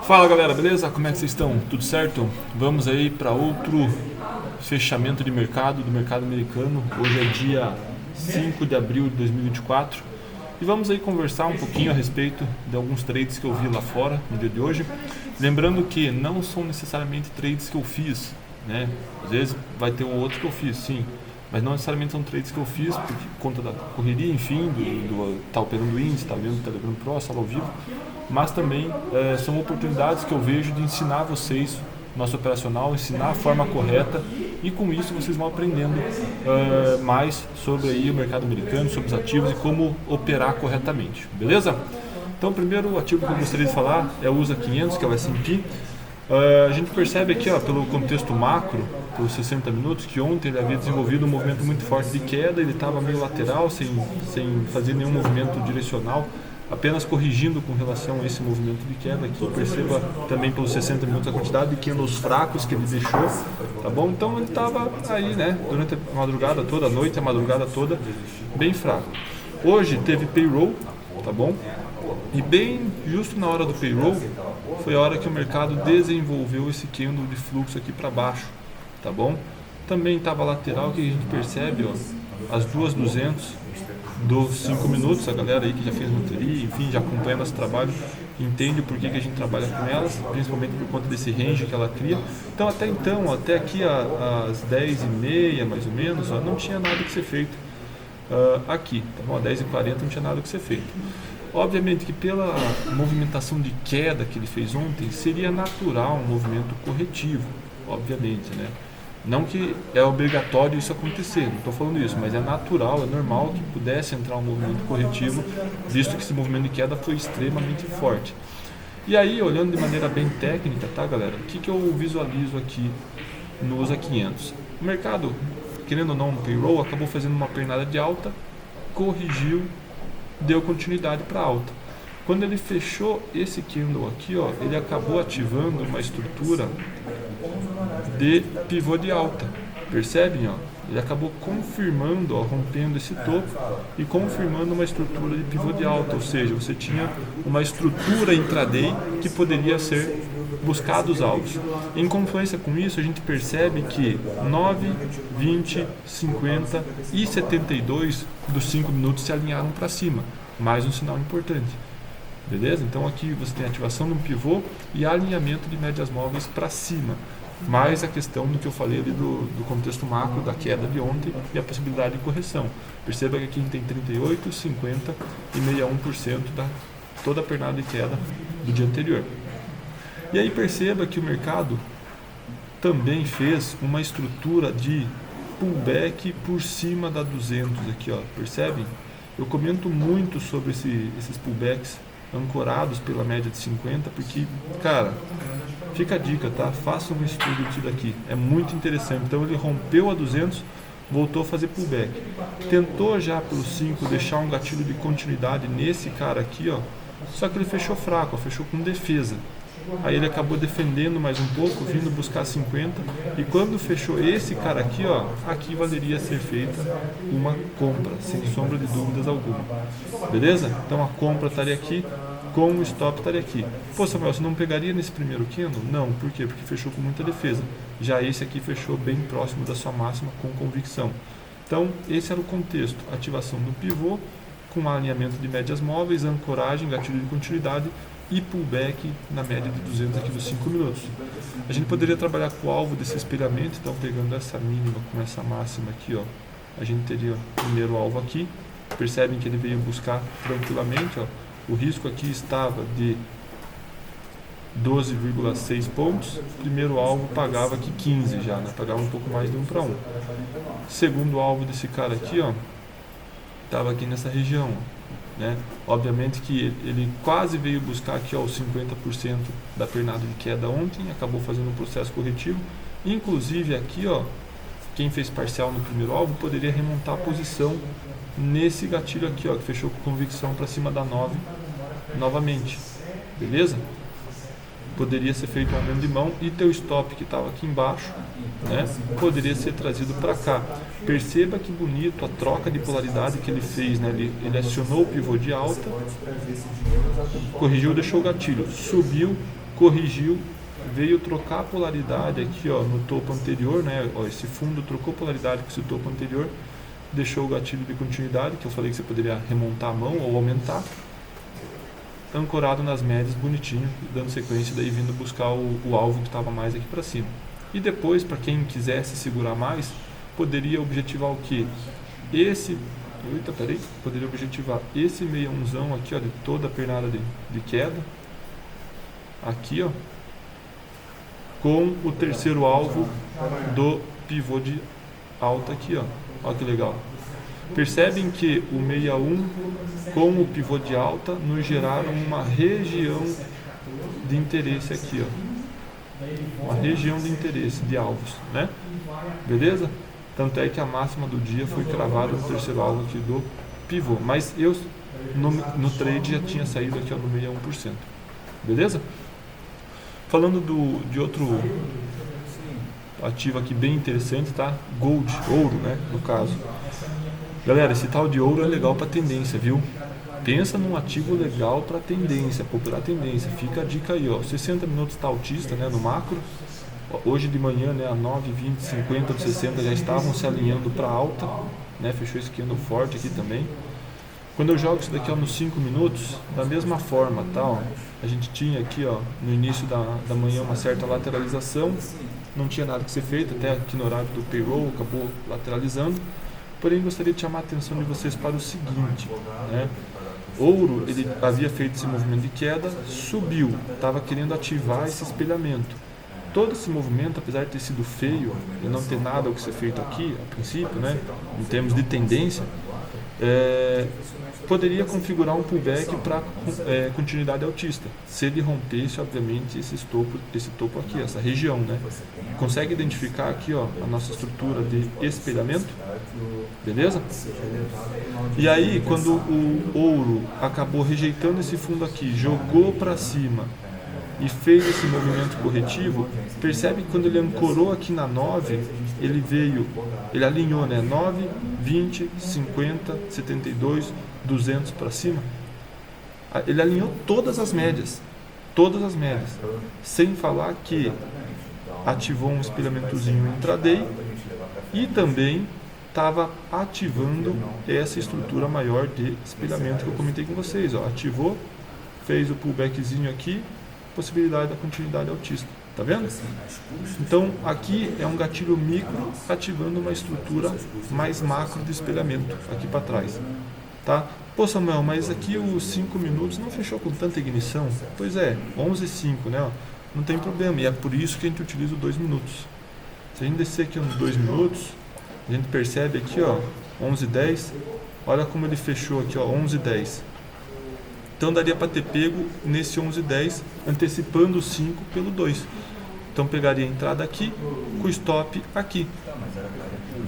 Fala galera, beleza? Como é que vocês estão? Tudo certo? Vamos aí para outro fechamento de mercado do mercado americano. Hoje é dia 5 de abril de 2024 e vamos aí conversar um pouquinho a respeito de alguns trades que eu vi lá fora no dia de hoje. Lembrando que não são necessariamente trades que eu fiz, né? Às vezes vai ter um outro que eu fiz, sim, mas não necessariamente são trades que eu fiz por conta da correria, enfim, tá operando o índice, tá vendo o Telegram Pro, sala ao vivo, mas também são oportunidades que eu vejo de ensinar vocês nosso operacional, ensinar a forma correta e com isso vocês vão aprendendo mais sobre aí o mercado americano, sobre os ativos e como operar corretamente, beleza? Então o primeiro ativo que eu gostaria de falar é o USA 500, que é o S&P. A gente percebe aqui, pelo contexto macro, pelos 60 minutos, que ontem ele havia desenvolvido um movimento muito forte de queda, ele estava meio lateral, sem fazer nenhum movimento direcional, apenas corrigindo com relação a esse movimento de queda aqui. Perceba também pelos 60 minutos a quantidade de candles fracos que ele deixou, tá bom? Então ele estava aí, né, durante a madrugada toda, a noite, a madrugada toda, bem fraco. Hoje teve payroll, tá bom? E bem justo na hora do payroll foi a hora que o mercado desenvolveu esse candle de fluxo aqui para baixo, tá bom? Também estava lateral, que a gente percebe, as 2,200 dos 5 minutos, a galera aí que já fez loteria, enfim, já acompanha nosso trabalho, entende o porquê que a gente trabalha com elas, principalmente por conta desse range que ela cria. Então, até aqui às 10h30, mais ou menos, não tinha nada que ser feito aqui, tá bom? Às 10h40 não tinha nada que ser feito. Obviamente que pela movimentação de queda que ele fez ontem, seria natural um movimento corretivo, obviamente, né? Não que é obrigatório isso acontecer, não estou falando isso, mas é natural, é normal que pudesse entrar um movimento corretivo, visto que esse movimento de queda foi extremamente forte. E aí, olhando de maneira bem técnica, tá galera, o que eu visualizo aqui no USA 500? O mercado, querendo ou não, no payroll, acabou fazendo uma pernada de alta, corrigiu, deu continuidade para alta. Quando ele fechou esse candle aqui, ele acabou ativando uma estrutura de pivô de alta. Percebem? Ele acabou confirmando, rompendo esse topo e confirmando uma estrutura de pivô de alta, ou seja, você tinha uma estrutura intraday que poderia ser buscado os alvos. Em confluência com isso, a gente percebe que 9, 20, 50 e 72 dos 5 minutos se alinharam para cima. Mais um sinal importante. Beleza? Então aqui você tem ativação de um pivô e alinhamento de médias móveis para cima. Mais a questão do que eu falei ali do contexto macro da queda de ontem e a possibilidade de correção. Perceba que aqui a gente tem 38, 50 e 61% da toda a pernada de queda do dia anterior. E aí perceba que o mercado também fez uma estrutura de pullback por cima da 200 aqui, percebem? Eu comento muito sobre esses pullbacks ancorados pela média de 50, porque, cara, fica a dica, tá? Faça um estudo disso daqui, é muito interessante. Então ele rompeu a 200, voltou a fazer pullback. Tentou já pelos 5 deixar um gatilho de continuidade nesse cara aqui, só que ele fechou fraco, fechou com defesa. Aí ele acabou defendendo mais um pouco, vindo buscar 50, e quando fechou esse cara aqui, aqui valeria ser feita uma compra, sem sombra de dúvidas alguma. Beleza? Então a compra estaria aqui, com o stop estaria aqui. Pô, Samuel, você não pegaria nesse primeiro candle? Não, por quê? Porque fechou com muita defesa. Já esse aqui fechou bem próximo da sua máxima, com convicção. Então, esse era o contexto. Ativação do pivô, com alinhamento de médias móveis, ancoragem, gatilho de continuidade, e pullback na média de 200 aqui dos 5 minutos. A gente poderia trabalhar com o alvo desse espelhamento, então pegando essa mínima com essa máxima aqui, a gente teria o primeiro alvo aqui. Percebem que ele veio buscar tranquilamente, o risco aqui estava de 12,6 pontos, primeiro alvo pagava aqui 15 já, né? Pagava um pouco mais de 1 para 1. Segundo alvo desse cara aqui, estava aqui nessa região, né? Obviamente que ele quase veio buscar aqui os 50% da pernada de queda ontem, acabou fazendo um processo corretivo. Inclusive aqui, quem fez parcial no primeiro alvo poderia remontar a posição nesse gatilho aqui, que fechou com convicção para cima da 9 novamente. Beleza? poderia ser feito um aumento de mão e teu stop que estava aqui embaixo, né, poderia ser trazido para cá. Perceba que bonito a troca de polaridade que ele fez, né? Ele acionou o pivô de alta, corrigiu, deixou o gatilho, subiu, corrigiu, veio trocar a polaridade aqui, ó, no topo anterior, né? Ó, esse fundo trocou polaridade com esse topo anterior, deixou o gatilho de continuidade, que eu falei que você poderia remontar a mão ou aumentar, ancorado nas médias, bonitinho, dando sequência, daí vindo buscar o alvo que estava mais aqui para cima. E depois, para quem quisesse segurar mais, poderia objetivar o que? Poderia objetivar esse 61zão aqui, ó, de toda a pernada de queda, aqui, ó, com o terceiro alvo do pivô de alta aqui, ó. Olha que legal. Percebem que o 61 com o pivô de alta nos geraram uma região de interesse aqui, ó. Uma região de interesse de alvos, né? Beleza? Tanto é que a máxima do dia foi cravada no terceiro alvo aqui do pivô. Mas eu no trade já tinha saído aqui, ó, no 61%. Beleza? Falando de outro ativo aqui bem interessante, tá? Gold, ouro, né? No caso. Galera, esse tal de ouro é legal para tendência, viu? Pensa num ativo legal para tendência, popular tendência. Fica a dica aí, ó. 60 minutos está altista, né? No macro. Hoje de manhã, né? A 9, 20, 50, 60 já estavam se alinhando para alta, né? Fechou esse candle forte aqui também. Quando eu jogo isso daqui, ó, nos 5 minutos, da mesma forma, tá? Ó, a gente tinha aqui, ó, no início da manhã uma certa lateralização. Não tinha nada que ser feito, até aqui no horário do payroll acabou lateralizando. Porém, gostaria de chamar a atenção de vocês para o seguinte, né? Ouro, ele havia feito esse movimento de queda, subiu, estava querendo ativar esse espelhamento. Todo esse movimento, apesar de ter sido feio e não ter nada o que ser feito aqui, a princípio, né, em termos de tendência, poderia configurar um pullback para continuidade altista, se ele rompesse, obviamente, esse topo aqui, essa região, né? Consegue identificar aqui, ó, a nossa estrutura de espelhamento, beleza? E aí, quando o ouro acabou rejeitando esse fundo aqui, jogou para cima e fez esse movimento corretivo, percebe que quando ele ancorou aqui na 9, ele alinhou, né? 9, 20, 50, 72, 200 para cima. Ele alinhou todas as médias, sem falar que ativou um espelhamentozinho intraday e também estava ativando essa estrutura maior de espelhamento que eu comentei com vocês, ó. Ativou, fez o pullbackzinho aqui, possibilidade da continuidade altista, tá vendo? Então aqui é um gatilho micro ativando uma estrutura mais macro de espelhamento aqui para trás, tá? Pô, Samuel, mas aqui os 5 minutos não fechou com tanta ignição? Pois é, 11:05, né? Ó, não tem problema, e é por isso que a gente utiliza os 2 minutos. Se a gente descer aqui uns 2 minutos, a gente percebe aqui, ó, 11:10, olha como ele fechou aqui, ó, 11:10. Então daria para ter pego nesse 11:10, antecipando o 5 pelo 2. Então pegaria a entrada aqui, com o stop aqui.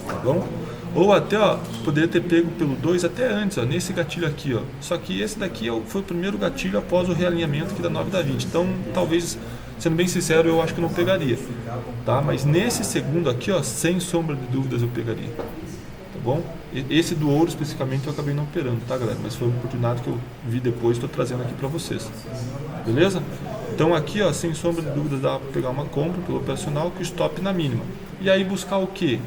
Tá bom? Ou até, ó, poderia ter pego pelo 2 até antes, ó, nesse gatilho aqui, ó. Só que esse daqui foi o primeiro gatilho após o realinhamento aqui da 9 da 20. Então, talvez, sendo bem sincero, eu acho que não pegaria. Tá? Mas nesse segundo aqui, ó, sem sombra de dúvidas, eu pegaria. Tá bom? Esse do ouro especificamente eu acabei não operando, tá, galera? Mas foi uma oportunidade que eu vi depois, estou trazendo aqui para vocês. Beleza? Então aqui, ó, sem sombra de dúvidas, dá para pegar uma compra pelo operacional com stop na mínima. E aí buscar o quê?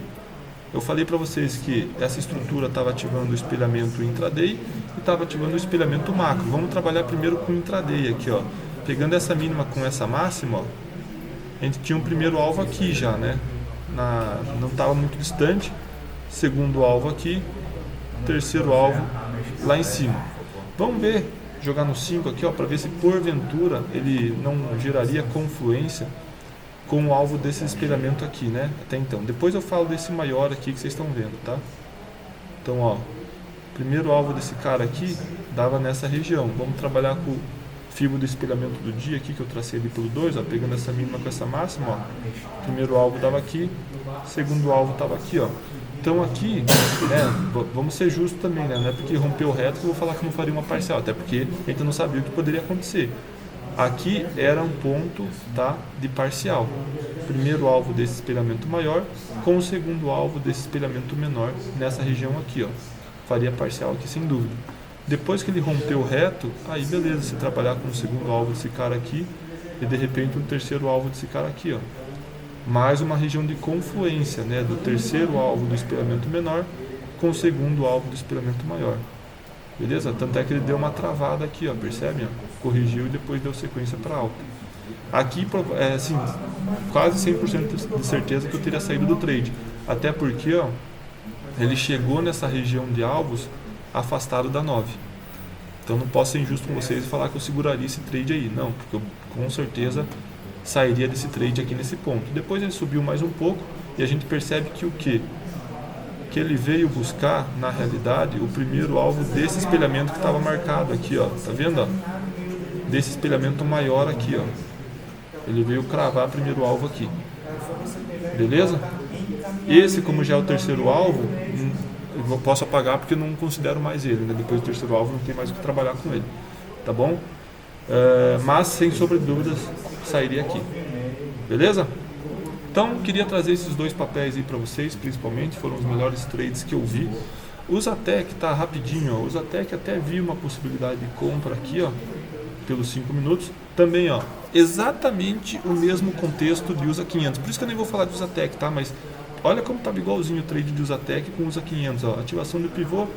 Eu falei para vocês que essa estrutura estava ativando o espelhamento intraday e estava ativando o espelhamento macro. Vamos trabalhar primeiro com o intraday aqui, ó. Pegando essa mínima com essa máxima, ó, a gente tinha um primeiro alvo aqui já, né? Não estava muito distante. Segundo alvo aqui, terceiro alvo lá em cima. Vamos ver, jogar no 5 aqui, ó, para ver se porventura ele não geraria confluência com o alvo desse espelhamento aqui, né? Até então. Depois eu falo desse maior aqui que vocês estão vendo, tá? Então, ó, primeiro alvo desse cara aqui dava nessa região. Vamos trabalhar com o fibo do espelhamento do dia aqui, que eu tracei ali pelo 2, ó, pegando essa mínima com essa máxima, ó. Primeiro alvo dava aqui, segundo alvo estava aqui, ó. Então aqui, né, vamos ser justos também, né? Não é porque rompeu reto que eu vou falar que não faria uma parcial, até porque a gente não sabia o que poderia acontecer. Aqui era um ponto, tá, de parcial. Primeiro alvo desse espelhamento maior com o segundo alvo desse espelhamento menor nessa região aqui, ó. Faria parcial aqui sem dúvida. Depois que ele rompeu reto, aí beleza, você trabalhar com o segundo alvo desse cara aqui e de repente um terceiro alvo desse cara aqui, ó. Mais uma região de confluência, né, do terceiro alvo do espelhamento menor com o segundo alvo do espelhamento maior. Beleza? Tanto é que ele deu uma travada aqui, ó, percebe? Ó? Corrigiu e depois deu sequência para alta. Aqui, assim, quase 100% de certeza que eu teria saído do trade. Até porque, ó, ele chegou nessa região de alvos afastado da 9. Então não posso ser injusto com vocês e falar que eu seguraria esse trade aí. Não, porque eu com certeza sairia desse trade aqui nesse ponto. Depois ele subiu mais um pouco e a gente percebe que o quê? Que ele veio buscar, na realidade, o primeiro alvo desse espelhamento que estava marcado aqui, ó. Tá vendo, ó? Desse espelhamento maior aqui, ó. Ele veio cravar o primeiro alvo aqui. Beleza? Esse, como já é o terceiro alvo, eu posso apagar porque não considero mais ele, né? Depois do terceiro alvo não tem mais o que trabalhar com ele. Tá bom? Mas, sem sombra de dúvidas, sairia aqui. Beleza? Então, queria trazer esses dois papéis aí para vocês, principalmente, foram os melhores trades que eu vi. O Zatec tá rapidinho, ó. O Zatec até vi uma possibilidade de compra aqui, ó, pelos 5 minutos. Também, ó, exatamente o mesmo contexto de USA 500. Por isso que eu nem vou falar de Zatec, tá? Mas olha como tá igualzinho o trade de Zatec com USA 500, ó. Ativação do pivô,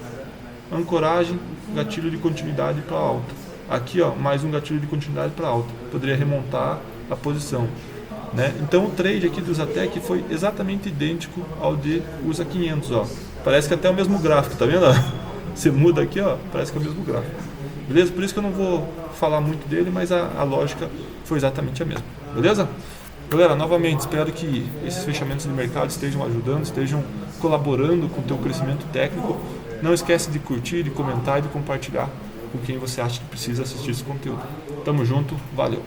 ancoragem, gatilho de continuidade para alta. Aqui, ó, mais um gatilho de continuidade para alta. Poderia remontar a posição. Né? Então o trade aqui do Zatec foi exatamente idêntico ao de USA 500, ó. Parece que até é o mesmo gráfico, tá vendo? Você muda aqui, ó, parece que é o mesmo gráfico. Beleza? Por isso que eu não vou falar muito dele, mas a lógica foi exatamente a mesma. Beleza? Galera, novamente, espero que esses fechamentos do mercado estejam ajudando, estejam colaborando com o teu crescimento técnico. Não esquece de curtir, de comentar e de compartilhar com quem você acha que precisa assistir esse conteúdo. Tamo junto, valeu!